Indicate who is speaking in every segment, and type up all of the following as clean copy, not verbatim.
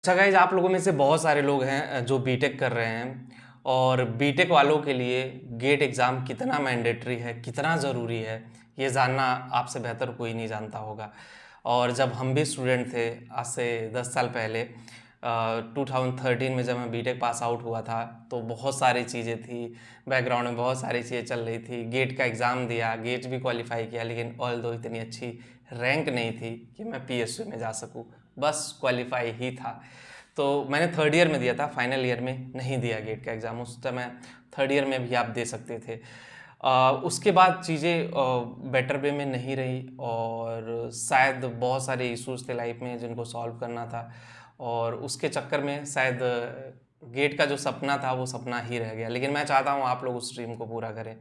Speaker 1: अच्छा गाइज, आप लोगों में से बहुत सारे लोग हैं जो बीटेक कर रहे हैं और बीटेक वालों के लिए गेट एग्ज़ाम कितना मैंडेटरी है, कितना ज़रूरी है, ये जानना आपसे बेहतर कोई नहीं जानता होगा। और जब हम भी स्टूडेंट थे आज से 10 साल पहले 2013 में जब मैं बीटेक पास आउट हुआ था तो बहुत सारी चीज़ें थी, बैकग्राउंड में बहुत सारी चीज़ें चल रही थी। गेट का एग्ज़ाम दिया, गेट भी क्वालिफाई किया, लेकिन ऑल दो इतनी अच्छी रैंक नहीं थी कि मैं पीएसयू में जा सकूं, बस क्वालिफाई ही था। तो मैंने थर्ड ईयर में दिया था, फाइनल ईयर में नहीं दिया गेट का एग्ज़ाम। उस समय थर्ड ईयर में भी आप दे सकते थे। उसके बाद चीज़ें बेटर वे में नहीं रही और शायद बहुत सारे इश्यूज थे लाइफ में जिनको सॉल्व करना था और उसके चक्कर में शायद गेट का जो सपना था वो सपना ही रह गया। लेकिन मैं चाहता हूँ आप लोग उस ड्रीम को पूरा करें।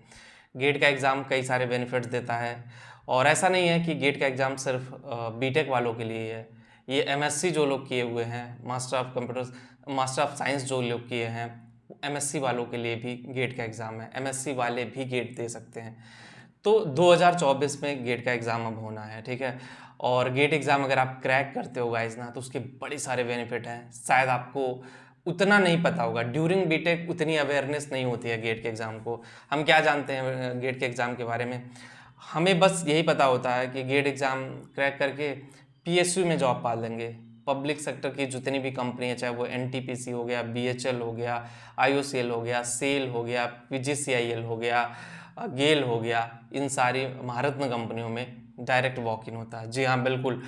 Speaker 1: गेट का एग्ज़ाम कई सारे बेनिफिट्स देता है और ऐसा नहीं है कि गेट का एग्ज़ाम सिर्फ बीटेक वालों के लिए है। ये एमएससी जो लोग किए हुए हैं, मास्टर ऑफ साइंस जो लोग किए हैं, एमएससी वालों के लिए भी गेट का एग्ज़ाम है। एमएससी वाले भी गेट दे सकते हैं। तो 2024 में गेट का एग्ज़ाम अब होना है, ठीक है। और गेट एग्ज़ाम अगर आप क्रैक करते हो गाइज ना, तो उसके बड़े सारे बेनिफिट हैं। शायद आपको उतना नहीं पता होगा, ड्यूरिंग बीटेक उतनी अवेयरनेस नहीं होती है गेट के एग्ज़ाम को। हम क्या जानते हैं गेट के एग्ज़ाम के बारे में? हमें बस यही पता होता है कि गेट एग्ज़ाम क्रैक करके पीएसयू में जॉब पा लेंगे। पब्लिक सेक्टर की जितनी भी कंपनी है, चाहे वो एनटीपीसी हो गया, बीएचएल हो गया, आईओसीएल हो गया, सेल हो गया, पीजीसीआईएल हो गया, गेल हो गया, इन सारी महारत्न कंपनियों में डायरेक्ट वॉक इन होता है। जी हाँ, बिल्कुल।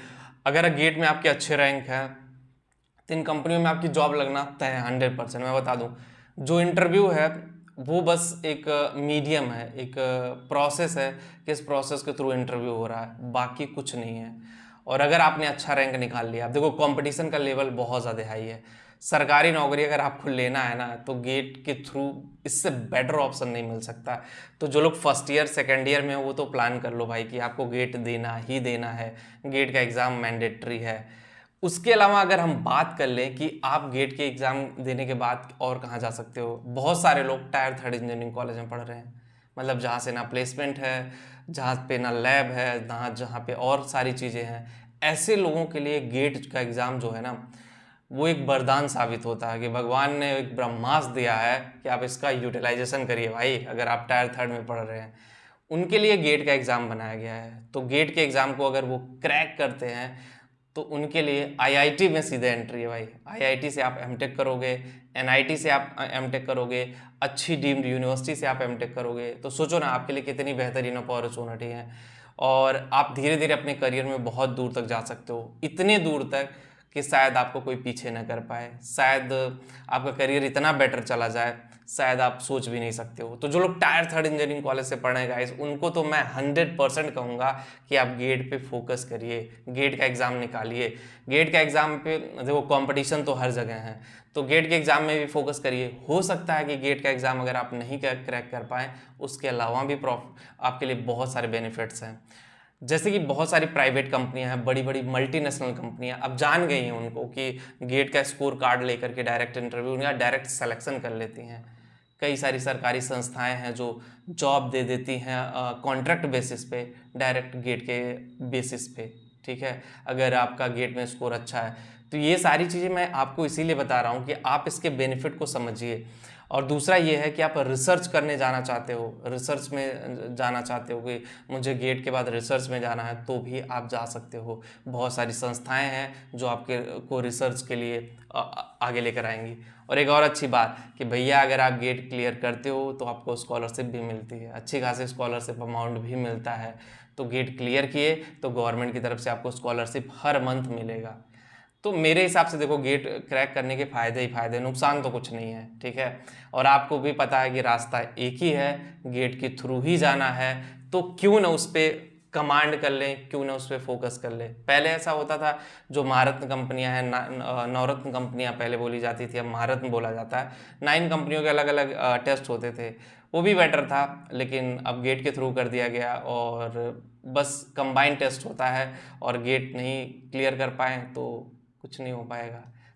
Speaker 1: अगर गेट में आपके अच्छे रैंक हैं तो इन कंपनियों में आपकी जॉब लगना तय है 100%। मैं बता दूं, जो इंटरव्यू है वो बस एक मीडियम है, एक प्रोसेस है कि इस प्रोसेस के थ्रू इंटरव्यू हो रहा है, बाकी कुछ नहीं है। और अगर आपने अच्छा रैंक निकाल लिया, आप देखो कंपटीशन का लेवल बहुत ज़्यादा हाई है। सरकारी नौकरी अगर आपको लेना है ना, तो गेट के थ्रू इससे बेटर ऑप्शन नहीं मिल सकता। तो जो लोग फर्स्ट ईयर सेकेंड ईयर में हो वो तो प्लान कर लो भाई कि आपको गेट देना ही देना है, गेट का एग्ज़ाम मैंडेटरी है। उसके अलावा अगर हम बात कर लें कि आप गेट के एग्ज़ाम देने के बाद और कहाँ जा सकते हो, बहुत सारे लोग टायर थर्ड इंजीनियरिंग कॉलेज में पढ़ रहे हैं। मतलब जहाँ से ना प्लेसमेंट है, जहाँ पे ना लैब है, जहाँ पे और सारी चीज़ें हैं। ऐसे लोगों के लिए गेट का एग्ज़ाम जो है ना, वो एक वरदान साबित होता है कि भगवान ने एक ब्रह्मास्त्र दिया है कि आप इसका यूटिलाइजेशन करिए भाई। अगर आप टायर थर्ड में पढ़ रहे हैं, उनके लिए गेट का एग्ज़ाम बनाया गया है। तो गेट के एग्ज़ाम को अगर वो क्रैक करते हैं तो उनके लिए आईआईटी में सीधे एंट्री है भाई। आईआईटी से आप एमटेक करोगे, एनआईटी से आप एमटेक करोगे, अच्छी डीम्ड यूनिवर्सिटी से आप एमटेक करोगे, तो सोचो ना आपके लिए कितनी बेहतरीन अपॉर्चुनिटी है। और आप धीरे धीरे अपने करियर में बहुत दूर तक जा सकते हो, इतने दूर तक कि शायद आपको कोई पीछे न कर पाए। शायद आपका करियर इतना बेटर चला जाए, शायद आप सोच भी नहीं सकते हो। तो जो लोग टायर थर्ड इंजीनियरिंग कॉलेज से पढ़े गाइस, उनको तो मैं 100% कहूँगा कि आप गेट पे फोकस करिए, गेट का एग्ज़ाम निकालिए। गेट का एग्ज़ाम पे देखो कंपटीशन तो हर जगह है, तो गेट के एग्ज़ाम में भी फोकस करिए। हो सकता है कि गेट का एग्ज़ाम अगर आप नहीं क्रैक कर पाएँ, उसके अलावा भी आपके लिए बहुत सारे बेनिफिट्स हैं। जैसे कि बहुत सारी प्राइवेट कंपनियां हैं, बड़ी बड़ी मल्टीनेशनल कंपनियां अब जान गई हैं उनको कि गेट का स्कोर कार्ड लेकर के डायरेक्ट इंटरव्यू या डायरेक्ट सिलेक्शन कर लेती हैं। कई सारी सरकारी संस्थाएं हैं जो जॉब दे देती हैं कॉन्ट्रैक्ट बेसिस पे, डायरेक्ट गेट के बेसिस पे, ठीक है, अगर आपका गेट में स्कोर अच्छा है। तो ये सारी चीज़ें मैं आपको इसीलिए बता रहा हूँ कि आप इसके बेनिफिट को समझिए। और दूसरा ये है कि आप रिसर्च करने जाना चाहते हो, रिसर्च में जाना चाहते हो कि मुझे गेट के बाद रिसर्च में जाना है, तो भी आप जा सकते हो। बहुत सारी संस्थाएं हैं जो आपके को रिसर्च के लिए आगे लेकर आएंगी। और एक और अच्छी बात कि भैया अगर आप गेट क्लियर करते हो तो आपको स्कॉलरशिप भी मिलती है, अच्छी खासी स्कॉलरशिप अमाउंट भी मिलता है। तो गेट क्लियर किए तो गवर्नमेंट की तरफ से आपको स्कॉलरशिप हर मंथ मिलेगा। तो मेरे हिसाब से देखो, गेट क्रैक करने के फायदे ही फायदे, नुकसान तो कुछ नहीं है, ठीक है। और आपको भी पता है कि रास्ता एक ही है, गेट के थ्रू ही जाना है। तो क्यों ना उस पर कमांड कर लें, क्यों ना उस पर फोकस कर लें। पहले ऐसा होता था, जो महारत्न कंपनियां हैं, नवरत्न कंपनियां पहले बोली जाती थी, अब महारत्न बोला जाता है। 9 कंपनियों के अलग अलग टेस्ट होते थे, वो भी बेटर था। लेकिन अब गेट के थ्रू कर दिया गया और बस कंबाइंड टेस्ट होता है और गेट नहीं क्लियर कर पाए तो कुछ नहीं हो पाएगा।